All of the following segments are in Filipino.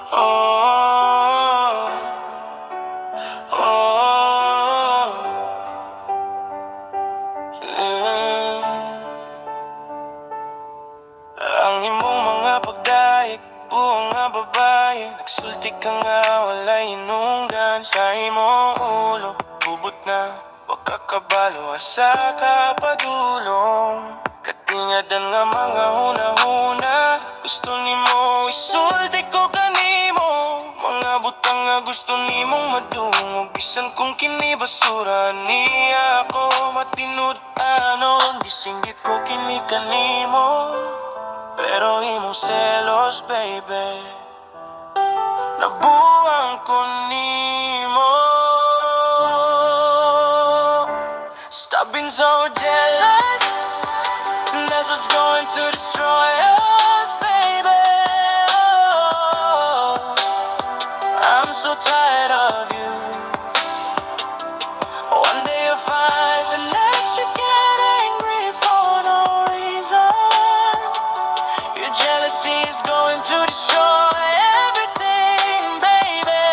Oh, oh, yeah. Ang imong mga pagdaig, buong nga babae, nagsulti ka nga, walay hinungdan sa imong ulo. Bubot na, waka kabalo, asa ka padulong. Katingadan nga mga huna-huna, gusto nimo isulti ko kanimo. Mga butang nga gusto nimong madungog, bisan kung kini basura niya ako matinud anon. Gisinggit ko kini kanimo, pero imong selos, baby, nabuang ko nimo. Stop being so jealous, that's what's going to destroy us, baby. Oh, I'm so tired of you. One day you'll find the next you get angry for no reason. Your jealousy is going to destroy everything, baby.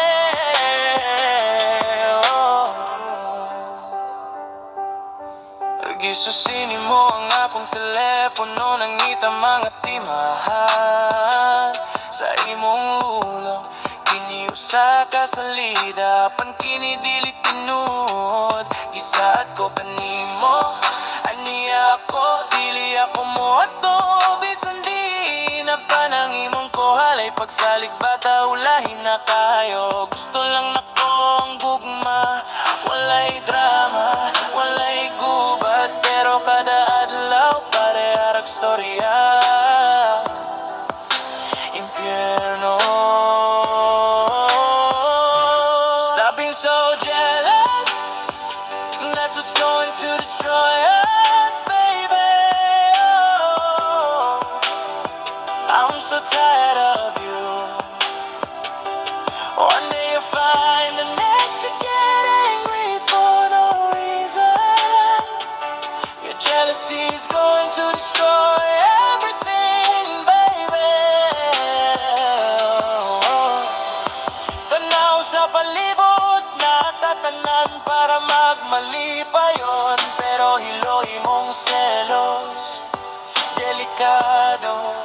Oh. Gisusin mo ang akong telepono, nangita mga timahan sa imong ulo. Kiniusa ka sa lida, pan kinidilit tinuod. Gisaad ko kanimo, aniya ako, dili ako mo ato. Bisan di na pa nang imong ko halay, pagsalig bata ulahin na kayo. Gusto lang nako ang gugma, walay drama, walay gubat, pero kada adlaw pare-arag storya. Impyerno. Stop being so jealous, that's what's going to destroy us, baby. Oh, I'm so tired of you. One day you'll find the next you get angry for no reason. Your jealousy is going to destroy everything, baby. Tanaw sa palibot, natatanan para magmalipayon, pero hiloy mong selos, delikado.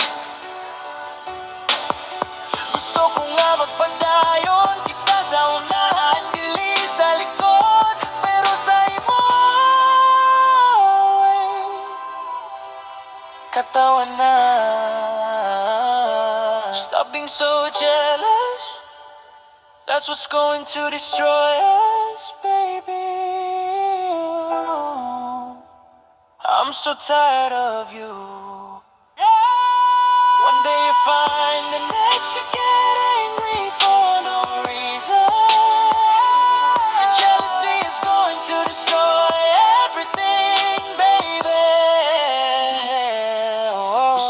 Gusto ko nga magpadayon kita sa unahan, dili sa likod, pero sa imo ay katawan na. Stop being so jealous, that's what's going to destroy us, baby. I'm so tired of you. One day you find the next you get angry for no reason. Your jealousy is going to destroy everything, baby.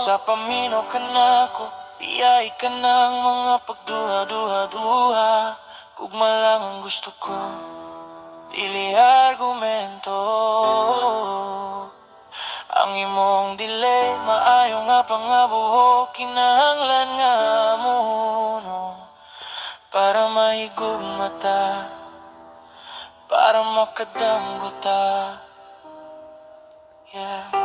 Sa pamino ka na ko, iyay ka ng mga pagduha-duha-duha. Gugma lang ang gusto ko, dili argumento. Ang imong delay, maayo nga pangabuho, kinahanglan nga muno para mahigugmata, para makadamgota. Yeah.